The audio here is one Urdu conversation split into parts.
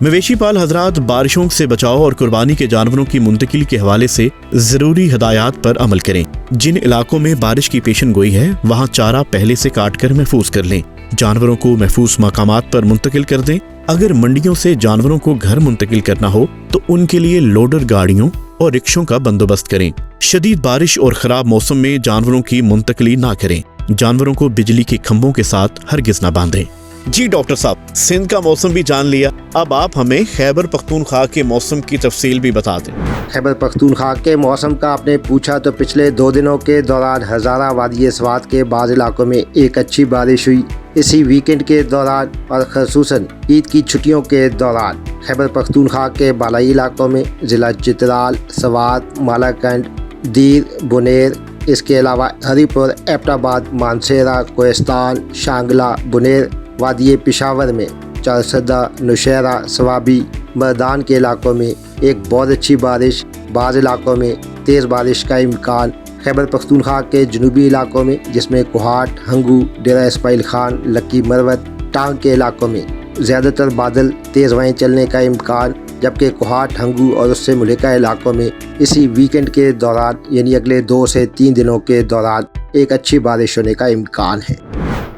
مویشی پال حضرات بارشوں سے بچاؤ اور قربانی کے جانوروں کی منتقلی کے حوالے سے ضروری ہدایات پر عمل کریں۔ جن علاقوں میں بارش کی پیشن گوئی ہے وہاں چارہ پہلے سے کاٹ کر محفوظ کر لیں، جانوروں کو محفوظ مقامات پر منتقل کر دیں۔ اگر منڈیوں سے جانوروں کو گھر منتقل کرنا ہو تو ان کے لیے لوڈر گاڑیوں اور رکشوں کا بندوبست کریں۔ شدید بارش اور خراب موسم میں جانوروں کی منتقلی نہ کریں، جانوروں کو بجلی کے کھمبوں کے ساتھ ہرگز نہ باندھیں۔ جی ڈاکٹر صاحب، سندھ کا موسم بھی جان لیا، اب آپ ہمیں خیبر پختونخوا کے موسم کی تفصیل بھی بتا دیں۔ خیبر پختونخوا کے موسم کا آپ نے پوچھا تو پچھلے 2 دنوں کے دوران ہزارہ وادی سوات کے بعض علاقوں میں ایک اچھی بارش ہوئی۔ اسی ویکنڈ کے دوران اور خصوصاً عید کی چھٹیوں کے دوران خیبر پختونخوا کے بالائی علاقوں میں ضلع چترال، سوات، مالاکنڈ، دیر، بنیر، اس کے علاوہ ہری پور، ایبٹ آباد، مانسہرہ، کوہستان، شانگلہ، بنیر، وادی پشاور میں چارسدہ، نوشہرہ، سوابی، مردان کے علاقوں میں ایک بہت اچھی بارش، بعض علاقوں میں تیز بارش کا امکان۔ خیبر پختونخوا کے جنوبی علاقوں میں جس میں کوہاٹ، ہنگو، ڈیرہ اسماعیل خان، لکی مروت، ٹانگ کے علاقوں میں زیادہ تر بادل، تیز ہوائیں چلنے کا امکان، جبکہ کوہاٹ، ہنگو اور اس سے ملکہ علاقوں میں اسی ویکنڈ کے دوران یعنی اگلے 2 سے 3 دنوں کے دوران ایک اچھی بارش ہونے کا امکان ہے۔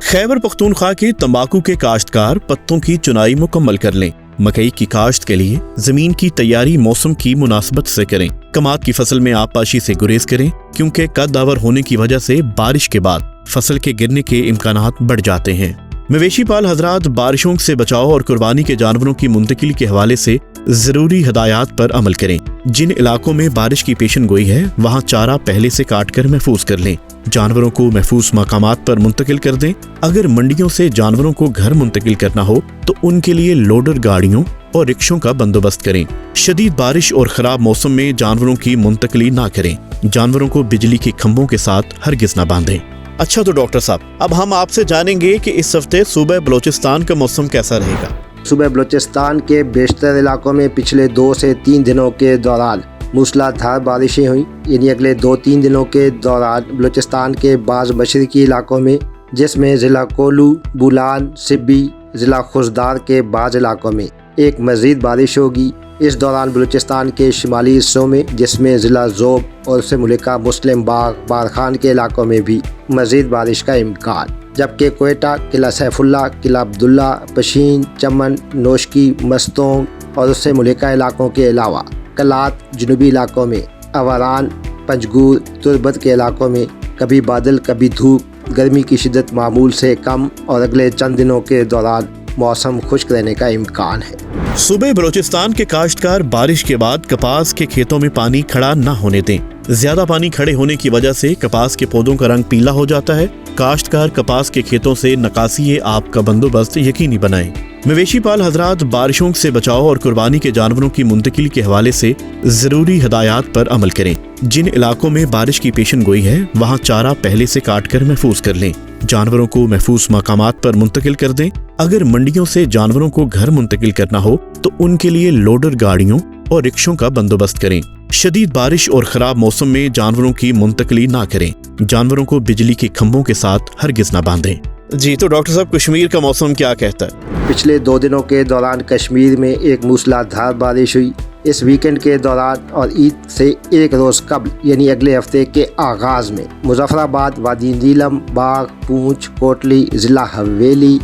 خیبر پختونخوا کے تمباکو کے کاشتکار پتوں کی چنائی مکمل کر لیں۔ مکئی کی کاشت کے لیے زمین کی تیاری موسم کی مناسبت سے کریں۔ کماد کی فصل میں آب پاشی سے گریز کریں کیونکہ قد آور ہونے کی وجہ سے بارش کے بعد فصل کے گرنے کے امکانات بڑھ جاتے ہیں۔ مویشی پال حضرات بارشوں سے بچاؤ اور قربانی کے جانوروں کی منتقلی کے حوالے سے ضروری ہدایات پر عمل کریں۔ جن علاقوں میں بارش کی پیشن گوئی ہے وہاں چارہ پہلے سے کاٹ کر محفوظ کر لیں، جانوروں کو محفوظ مقامات پر منتقل کر دیں۔ اگر منڈیوں سے جانوروں کو گھر منتقل کرنا ہو تو ان کے لیے لوڈر گاڑیوں اور رکشوں کا بندوبست کریں۔ شدید بارش اور خراب موسم میں جانوروں کی منتقلی نہ کریں، جانوروں کو بجلی کے کھمبوں کے ساتھ ہرگز نہ باندھیں۔ اچھا تو ڈاکٹر صاحب، اب ہم آپ سے جانیں گے کہ اس ہفتے صوبہ بلوچستان کا موسم کیسا رہے گا۔ صوبہ بلوچستان کے بیشتر علاقوں میں پچھلے 2 سے 3 دنوں کے دوران موسلا دھار بارشیں ہوئیں، یعنی اگلے 2-3 دنوں کے دوران بلوچستان کے بعض مشرقی علاقوں میں جس میں ضلع کولو، بولان، سبی، ضلع خوزدار کے بعض علاقوں میں ایک مزید بارش ہوگی۔ اس دوران بلوچستان کے شمالی حصوں میں جس میں ضلع ذوب اور اس سے ملکہ مسلم باغ، بارخان کے علاقوں میں بھی مزید بارش کا امکان، جبکہ کوئٹہ، قلعہ سیف اللہ، قلعہ عبداللہ، پشین، چمن، نوشکی، مستونگ اور اس سے ملکہ علاقوں کے علاوہ کلات، جنوبی علاقوں میں اواران، پنجگور، تربت کے علاقوں میں کبھی بادل کبھی دھوپ، گرمی کی شدت معمول سے کم اور اگلے چند دنوں کے دوران موسم خشک رہنے کا امکان ہے۔ صوبہ بلوچستان کے کاشتکار بارش کے بعد کپاس کے کھیتوں میں پانی کھڑا نہ ہونے دیں۔ زیادہ پانی کھڑے ہونے کی وجہ سے کپاس کے پودوں کا رنگ پیلا ہو جاتا ہے۔ کاشتکار کپاس کے کھیتوں سے نکاسی آب کا بندوبست یقینی بنائیں۔ مویشی پال حضرات بارشوں سے بچاؤ اور قربانی کے جانوروں کی منتقلی کے حوالے سے ضروری ہدایات پر عمل کریں۔ جن علاقوں میں بارش کی پیشن گوئی ہے وہاں چارہ پہلے سے کاٹ کر محفوظ کر لیں، جانوروں کو محفوظ مقامات پر منتقل کر دیں۔ اگر منڈیوں سے جانوروں کو گھر منتقل کرنا ہو تو ان کے لیے لوڈر گاڑیوں اور رکشوں کا بندوبست کریں۔ شدید بارش اور خراب موسم میں جانوروں کی منتقلی نہ کریں، جانوروں کو بجلی کے کھمبوں کے ساتھ ہرگز نہ باندھیں۔ جی تو ڈاکٹر صاحب، کشمیر کا موسم کیا کہتا ہے؟ پچھلے 2 دنوں کے دوران کشمیر میں ایک موسلا دھار بارش ہوئی۔ اس ویکنڈ کے دوران اور عید سے 1 روز قبل یعنی اگلے ہفتے کے آغاز میں مظفر آباد، وادی نیلم، باغ، پونچھ، کوٹلی، ضلع حویلی،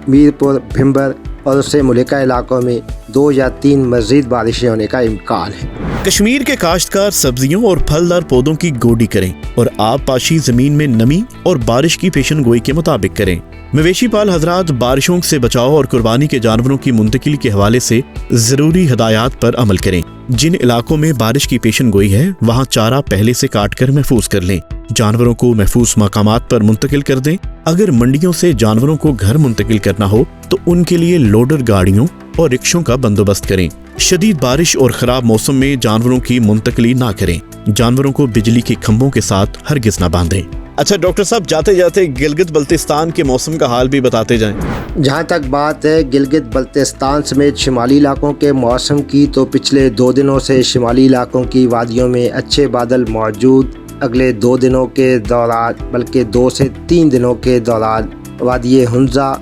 میرپور، بھمبر اور اس سے ملکہ علاقوں میں 2 یا 3 مزید بارشیں ہونے کا امکان ہے۔ کشمیر کے کاشتکار سبزیوں اور پھلدار پودوں کی گوڈی کریں اور آب پاشی زمین میں نمی اور بارش کی پیشن گوئی کے مطابق کریں۔ مویشی پال حضرات بارشوں سے بچاؤ اور قربانی کے جانوروں کی منتقلی کے حوالے سے ضروری ہدایات پر عمل کریں۔ جن علاقوں میں بارش کی پیشن گوئی ہے وہاں چارہ پہلے سے کاٹ کر محفوظ کر لیں، جانوروں کو محفوظ مقامات پر منتقل کر دیں۔ اگر منڈیوں سے جانوروں کو گھر منتقل کرنا ہو تو ان کے لیے لوڈر گاڑیوں اور رکشوں کا بندوبست کریں۔ شدید بارش اور خراب موسم میں جانوروں کی منتقلی نہ کریں، جانوروں کو بجلی کے کھمبوں کے ساتھ ہرگز نہ باندھیں۔ اچھا ڈاکٹر صاحب، جاتے جاتے گلگت بلتستان کے موسم کا حال بھی بتاتے جائیں۔ جہاں تک بات ہے گلگت بلتستان سمیت شمالی علاقوں کے موسم کی، تو پچھلے 2 دنوں سے شمالی علاقوں کی وادیوں میں اچھے بادل موجود۔ اگلے 2 دنوں کے دوران بلکہ 2 سے 3 دنوں کے دوران وادی ہنزہ،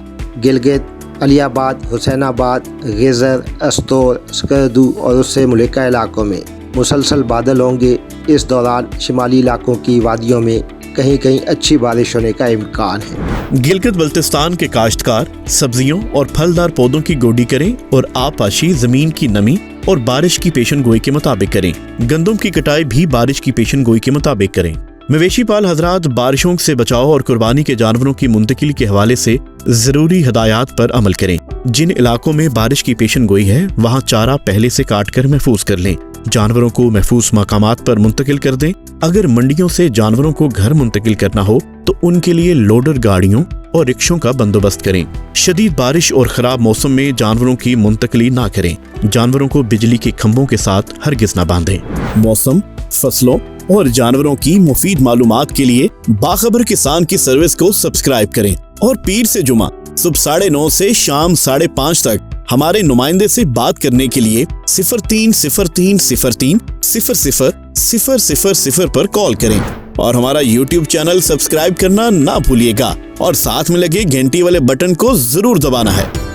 گلگت، علی آباد، حسین آباد، غیزر، استور، سکردو اور اس سے ملکہ علاقوں میں مسلسل بادل ہوں گے۔ اس دوران شمالی علاقوں کی وادیوں میں کہیں کہیں اچھی بارش ہونے کا امکان ہے۔ گلگت بلتستان کے کاشتکار سبزیوں اور پھلدار پودوں کی گوڈی کریں اور آبپاشی زمین کی نمی اور بارش کی پیشن گوئی کے مطابق کریں۔ گندم کی کٹائی بھی بارش کی پیشن گوئی کے مطابق کریں۔ مویشی پال حضرات بارشوں سے بچاؤ اور قربانی کے جانوروں کی منتقلی کے حوالے سے ضروری ہدایات پر عمل کریں۔ جن علاقوں میں بارش کی پیشن گوئی ہے وہاں چارہ پہلے سے کاٹ کر محفوظ کر لیں۔ جانوروں کو محفوظ مقامات پر منتقل کر دیں۔ اگر منڈیوں سے جانوروں کو گھر منتقل کرنا ہو تو ان کے لیے لوڈر گاڑیوں اور رکشوں کا بندوبست کریں۔ شدید بارش اور خراب موسم میں جانوروں کی منتقلی نہ کریں۔ جانوروں کو بجلی کے کھمبوں کے ساتھ ہرگز نہ باندھیں۔ موسم، فصلوں اور جانوروں کی مفید معلومات کے لیے باخبر کسان کی سروس کو سبسکرائب کریں اور پیر سے جمعہ صبح 9:30 سے شام 5:30 تک ہمارے نمائندے سے بات کرنے کے لیے 0303030000 پر کال کریں اور ہمارا YouTube چینل سبسکرائب کرنا نہ بھولیے گا اور ساتھ میں لگے گھنٹی والے بٹن کو ضرور دبانا ہے۔